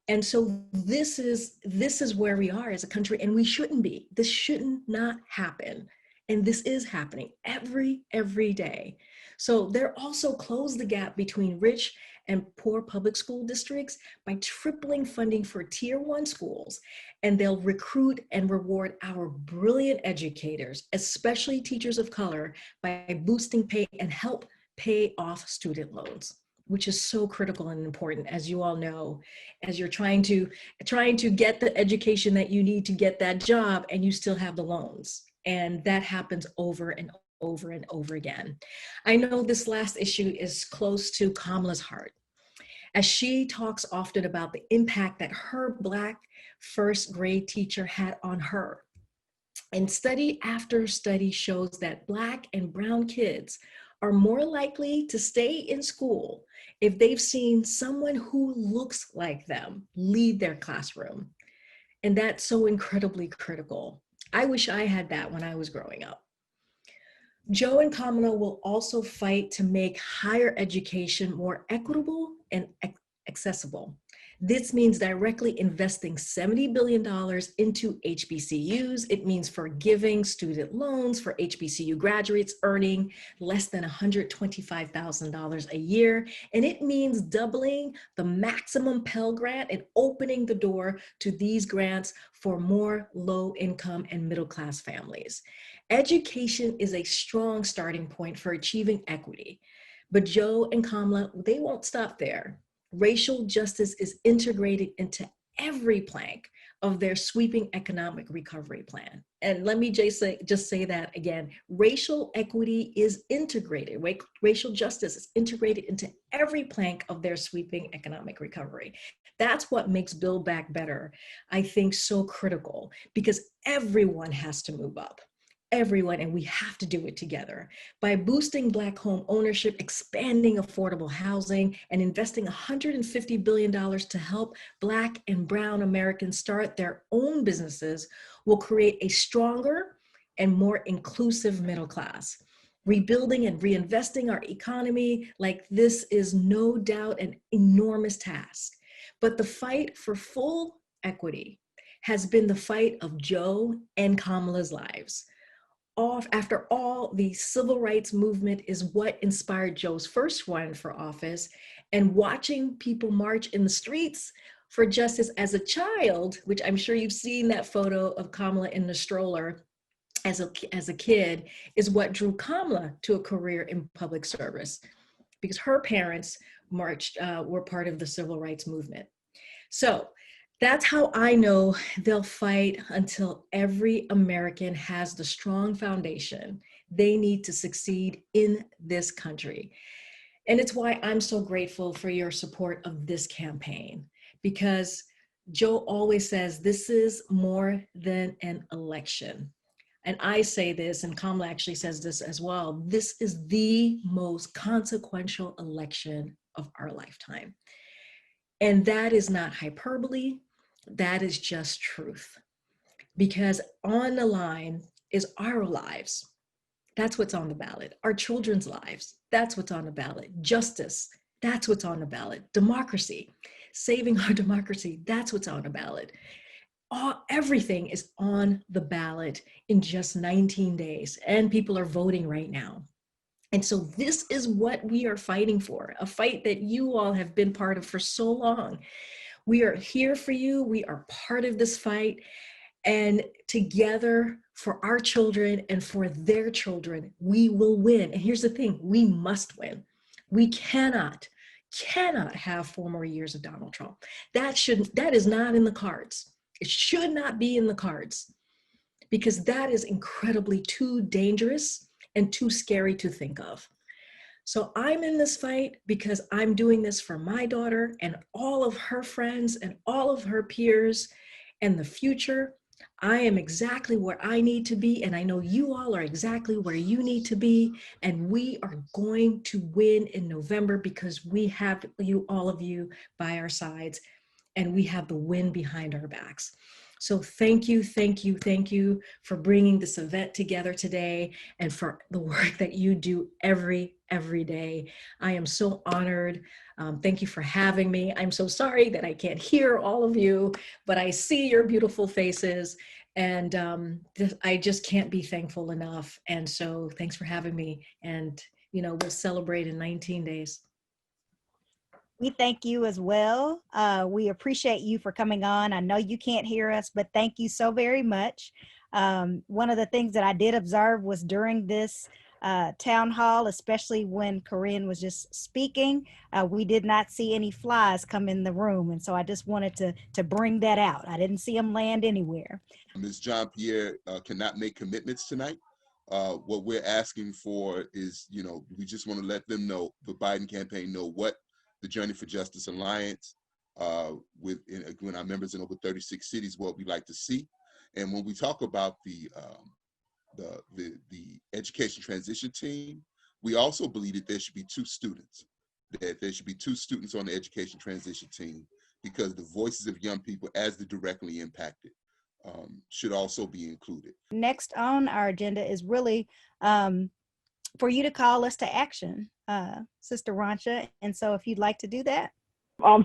And so this is where we are as a country, and we shouldn't be. This should not happen. And this is happening every day. So they're also close the gap between rich and poor public school districts by tripling funding for tier 1 schools. And they'll recruit and reward our brilliant educators, especially teachers of color, by boosting pay and help pay off student loans, which is so critical and important, as you all know, as you're trying to get the education that you need to get that job and you still have the loans. And that happens over and over and over again. I know this last issue is close to Kamala's heart, as she talks often about the impact that her Black first grade teacher had on her. And study after study shows that Black and brown kids are more likely to stay in school if they've seen someone who looks like them lead their classroom. And that's so incredibly critical. I wish I had that when I was growing up. Joe and Kamala will also fight to make higher education more equitable and accessible. This means directly investing $70 billion into HBCUs. It means forgiving student loans for HBCU graduates earning less than $125,000 a year. And it means doubling the maximum Pell Grant and opening the door to these grants for more low-income and middle-class families. Education is a strong starting point for achieving equity. But Joe and Kamala, they won't stop there. Racial justice is integrated into every plank of their sweeping economic recovery plan. And let me just say that again, racial equity is integrated, racial justice is integrated into every plank of their sweeping economic recovery. That's what makes Build Back Better, I think, so critical, because everyone has to move up. Everyone, and we have to do it together. By boosting Black home ownership, expanding affordable housing, and investing $150 billion to help Black and Brown Americans start their own businesses, will create a stronger and more inclusive middle class. Rebuilding and reinvesting our economy like this is no doubt an enormous task. But the fight for full equity has been the fight of Joe and Kamala's lives. After all, the civil rights movement is what inspired Joe's first run for office, and watching people march in the streets for justice as a child, which I'm sure you've seen that photo of Kamala in the stroller as a kid, is what drew Kamala to a career in public service, because her parents were part of the civil rights movement. So that's how I know they'll fight until every American has the strong foundation they need to succeed in this country. And it's why I'm so grateful for your support of this campaign, because Joe always says this is more than an election. And I say this, and Kamala actually says this as well, this is the most consequential election of our lifetime. And that is not hyperbole. That is just truth, because on the line is our lives. That's what's on the ballot. Our children's lives. That's what's on the ballot. Justice. That's what's on the ballot. Democracy. Saving our democracy. That's what's on the ballot. Everything is on the ballot in just 19 days, and people are voting right now. And so this is what we are fighting for, a fight that you all have been part of for so long. We are here for you. We are part of this fight. And together, for our children and for their children, we will win. And here's the thing, we must win. We cannot have 4 more years of Donald Trump. That is not in the cards. It should not be in the cards, because that is incredibly too dangerous and too scary to think of. So I'm in this fight because I'm doing this for my daughter and all of her friends and all of her peers and the future. I am exactly where I need to be, and I know you all are exactly where you need to be, and we are going to win in November because we have you, all of you, by our sides, and we have the wind behind our backs. So thank you for bringing this event together today and for the work that you do every day. I am so honored. Thank you for having me. I'm so sorry that I can't hear all of you, but I see your beautiful faces, and I just can't be thankful enough. And so thanks for having me, and we'll celebrate in 19 days. We thank you as well. We appreciate you for coming on. I know you can't hear us, but thank you so very much. One of the things that I did observe was during this town hall, especially when Corinne was just speaking, we did not see any flies come in the room. And so I just wanted to bring that out. I didn't see them land anywhere. Ms. Jean-Pierre cannot make commitments tonight. What we're asking for is, we just want to let them know, the Biden campaign know what the Journey for Justice Alliance, when our members in over 36 cities, what we like to see. And when we talk about the education transition team, we also believe that there should be 2 students, that there should be 2 students on the education transition team, because the voices of young people, as they're directly impacted, should also be included. Next on our agenda is really for you to call us to action, Sister Rancha. And so if you'd like to do that.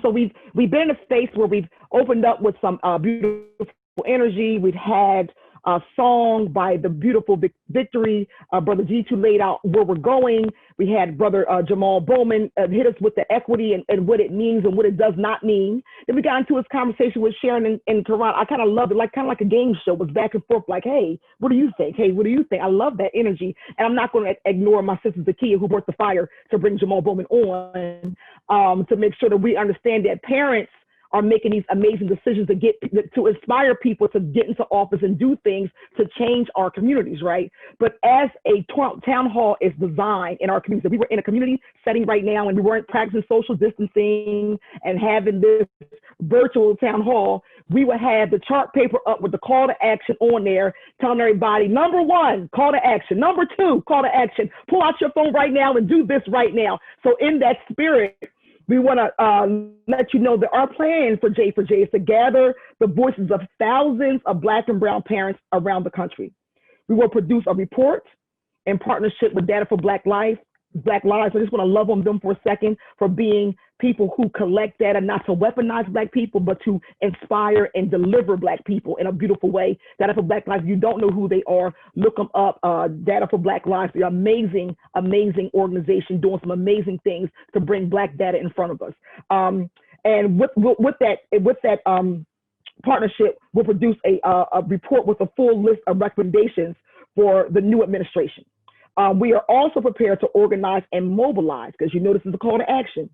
So we've been in a space where we've opened up with some beautiful energy. We've had a song by the beautiful Victory. Brother G2 laid out where we're going. We had Brother Jamal Bowman hit us with the equity and what it means and what it does not mean. Then we got into his conversation with Sharon and Tehran. I kind of loved it, kind of like a game show. It was back and forth, like, hey, what do you think? Hey, what do you think? I love that energy. And I'm not going to ignore my sister Zakiya, who brought the fire to bring Jamal Bowman on, to make sure that we understand that parents are making these amazing decisions to inspire people to get into office and do things to change our communities, right? But as a town hall is designed in our community, so we were in a community setting right now and we weren't practicing social distancing and having this virtual town hall, we would have the chart paper up with the call to action on there, telling everybody, number 1, call to action. Number 2, call to action. Pull out your phone right now and do this right now. So in that spirit, we want to let you know that our plan for J is to gather the voices of thousands of Black and brown parents around the country. We will produce a report in partnership with Data for Black Lives. I just want to love on them for a second for being people who collect data, not to weaponize Black people, but to inspire and deliver Black people in a beautiful way. Data for Black Lives, if you don't know who they are, look them up. Data for Black Lives, they're amazing, amazing organization doing some amazing things to bring Black data in front of us. And with that partnership, we'll produce a report with a full list of recommendations for the new administration. We are also prepared to organize and mobilize, because you know this is a call to action,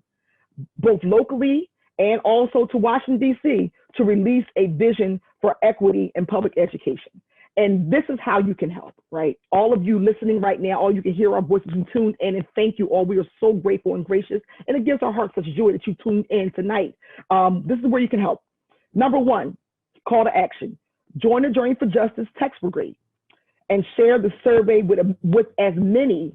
both locally and also to Washington, D.C., to release a vision for equity in public education. And this is how you can help, right? All of you listening right now, all you can hear our voices and tuned in, and thank you all. We are so grateful and gracious, and it gives our hearts such joy that you tuned in tonight. This is where you can help. Number 1, call to action. Join the Journey for Justice text brigade and share the survey with as many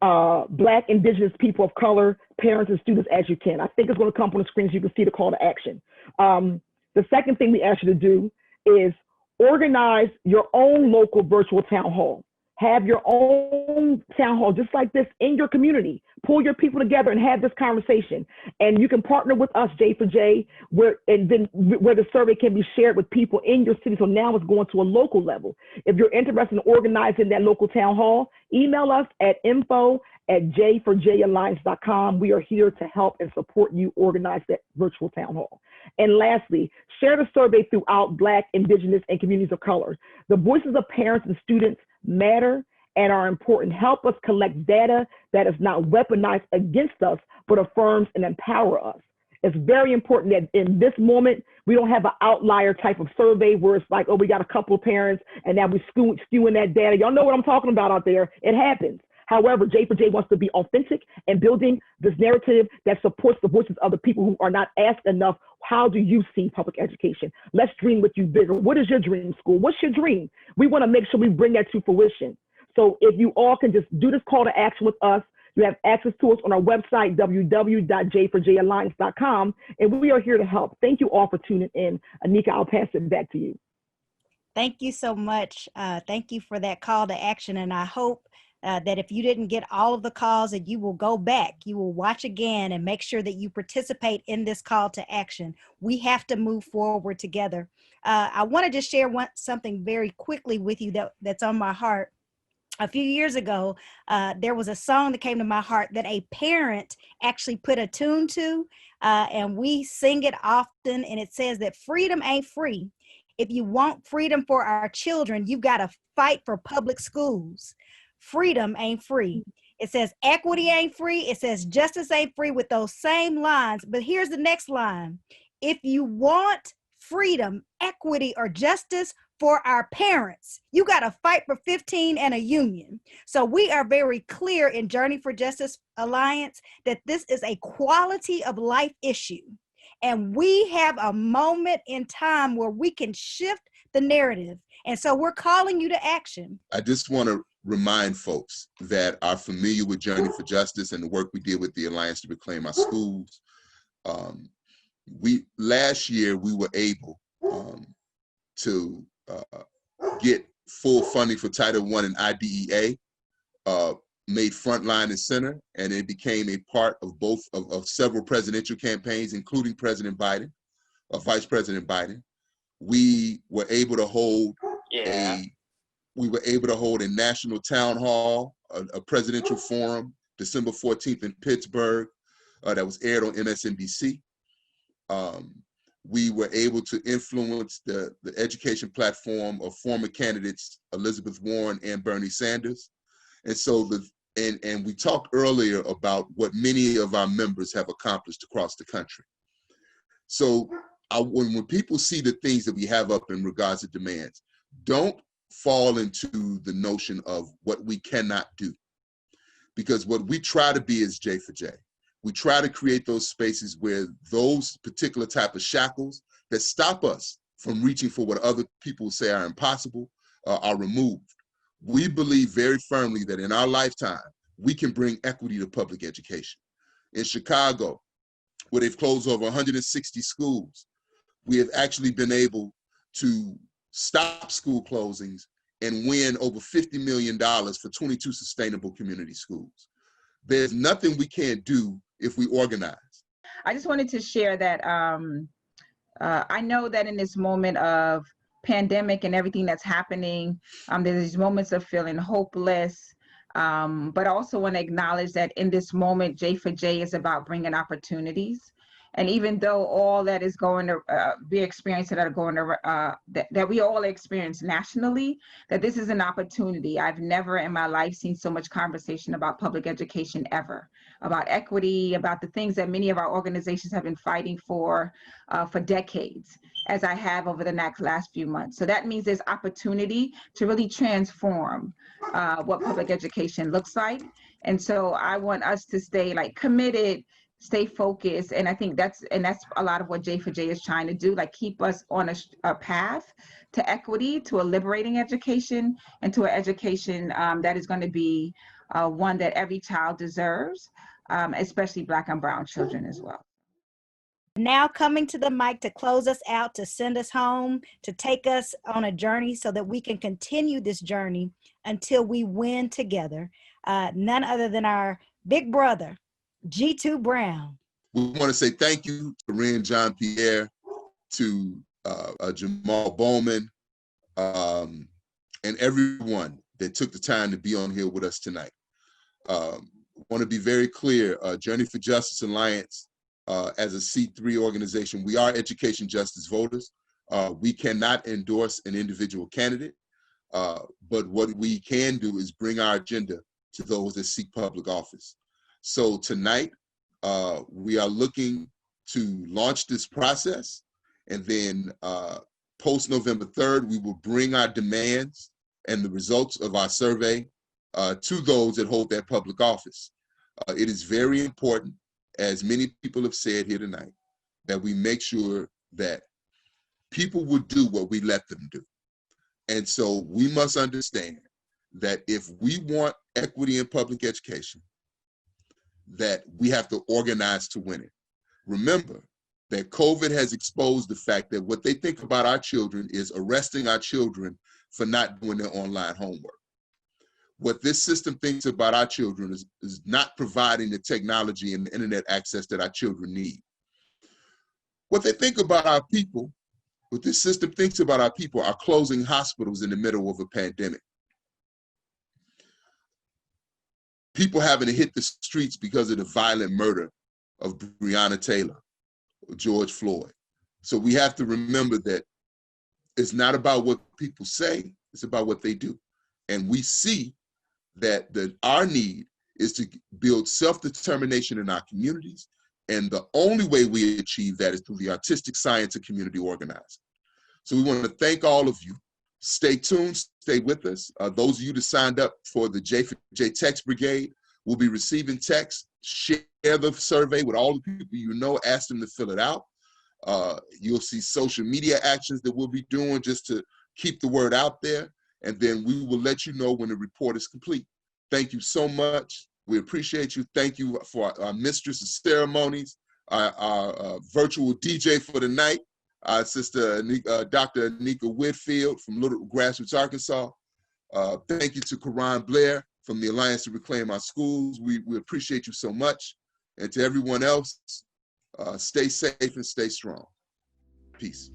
Black, Indigenous people of color, parents, and students as you can. I think it's going to come up on the screen so you can see the call to action. The second thing we ask you to do is organize your own local virtual town hall. Have your own town hall just like this in your community. Pull your people together and have this conversation. And you can partner with us, J4J, where the survey can be shared with people in your city. So now it's going to a local level. If you're interested in organizing that local town hall, email us at info@j4jalliance.com. We are here to help and support you organize that virtual town hall. And lastly, share the survey throughout Black, Indigenous, and communities of color. The voices of parents and students matter and are important. Help us collect data that is not weaponized against us, but affirms and empower us. It's very important that in this moment, we don't have an outlier type of survey where it's like, oh, we got a couple of parents and now we're skewing that data. Y'all know what I'm talking about out there. It happens. However, J4J wants to be authentic and building this narrative that supports the voices of the people who are not asked enough. How do you see public education? Let's dream with you bigger. What is your dream, school? What's your dream? We want to make sure we bring that to fruition. So if you all can just do this call to action with us, you have access to us on our website, www.j4jalliance.com, and we are here to help. Thank you all for tuning in. Anika, I'll pass it back to you. Thank you so much. Thank you for that call to action. And I hope that if you didn't get all of the calls, that you will go back, you will watch again and make sure that you participate in this call to action. We have to move forward together. I want to just share something very quickly with you that's on my heart. A few years ago, there was a song that came to my heart that a parent actually put a tune to, and we sing it often, and it says that freedom ain't free. If you want freedom for our children, you've got to fight for public schools. Freedom ain't free. It says equity ain't free. It says justice ain't free, with those same lines. But here's the next line. If you want freedom, equity, or justice for our parents, you got to fight for 15 and a union. So we are very clear in Journey for Justice Alliance that this is a quality of life issue. And we have a moment in time where we can shift the narrative. And so we're calling you to action. I just want to remind folks that are familiar with Journey for Justice and the work we did with the Alliance to Reclaim Our Schools. Last year, we were able to get full funding for Title I and IDEA, made Frontline and Center, and it became a part of of several presidential campaigns, including President Biden, Vice President Biden. We were able to hold a national town hall, a presidential forum, December 14th in Pittsburgh, that was aired on MSNBC. We were able to influence the education platform of former candidates Elizabeth Warren and Bernie Sanders. And so and we talked earlier about what many of our members have accomplished across the country. So when people see the things that we have up in regards to demands, don't fall into the notion of what we cannot do. Because what we try to be is J for J. We try to create those spaces where those particular type of shackles that stop us from reaching for what other people say are impossible are removed. We believe very firmly that in our lifetime, we can bring equity to public education. In Chicago, where they've closed over 160 schools, we have actually been able to stop school closings and win over $50 million for 22 sustainable community schools. There's nothing we can't do if we organize. I just wanted to share that I know that in this moment of pandemic and everything that's happening, there's these moments of feeling hopeless, but I also want to acknowledge that in this moment, J for J is about bringing opportunities. And even though all that is going to be experienced that are going to, that we all experience nationally, that this is an opportunity. I've never in my life seen so much conversation about public education ever, about equity, about the things that many of our organizations have been fighting for decades, as I have over the last few months. So that means there's opportunity to really transform what public education looks like. And so I want us to stay like committed, stay focused. And I think that's a lot of what J for J is trying to do, like keep us on a path to equity, to a liberating education, and to an education that is going to be one that every child deserves, especially Black and Brown children as well. Now coming to the mic to close us out, to send us home, to take us on a journey so that we can continue this journey until we win together. None other than our big brother, G2 Brown. We want to say thank you to Corinne Jean-Pierre, to Jamal Bowman, and everyone that took the time to be on here with us tonight. I want to be very clear, Journey for Justice Alliance, as a C3 organization, we are education justice voters. We cannot endorse an individual candidate, but what we can do is bring our agenda to those that seek public office. So tonight, we are looking to launch this process, and then post November 3rd, we will bring our demands and the results of our survey to those that hold that public office. It is very important, as many people have said here tonight, that we make sure that people will do what we let them do. And so we must understand that if we want equity in public education, that we have to organize to win it. Remember that COVID has exposed the fact that what they think about our children is arresting our children for not doing their online homework. What this system thinks about our children is not providing the technology and the internet access that our children need. What they think about our people, what this system thinks about our people, are closing hospitals in the middle of a pandemic. People having to hit the streets because of the violent murder of Breonna Taylor or George Floyd. So we have to remember that it's not about what people say, it's about what they do. And we see that our need is to build self-determination in our communities. And the only way we achieve that is through the artistic science of community organizing. So we want to thank all of you. Stay tuned, stay with us. Those of you that signed up for the J for J Text Brigade will be receiving texts. Share the survey with all the people you know, ask them to fill it out. You'll see social media actions that we'll be doing just to keep the word out there. And then we will let you know when the report is complete. Thank you so much. We appreciate you. Thank you for our mistress of ceremonies, our virtual DJ for the night, our sister Dr. Anika Whitfield from Little Grassroots, Arkansas. Thank you to Karan Blair from the Alliance to Reclaim Our Schools. We appreciate you so much. And to everyone else, stay safe and stay strong. Peace.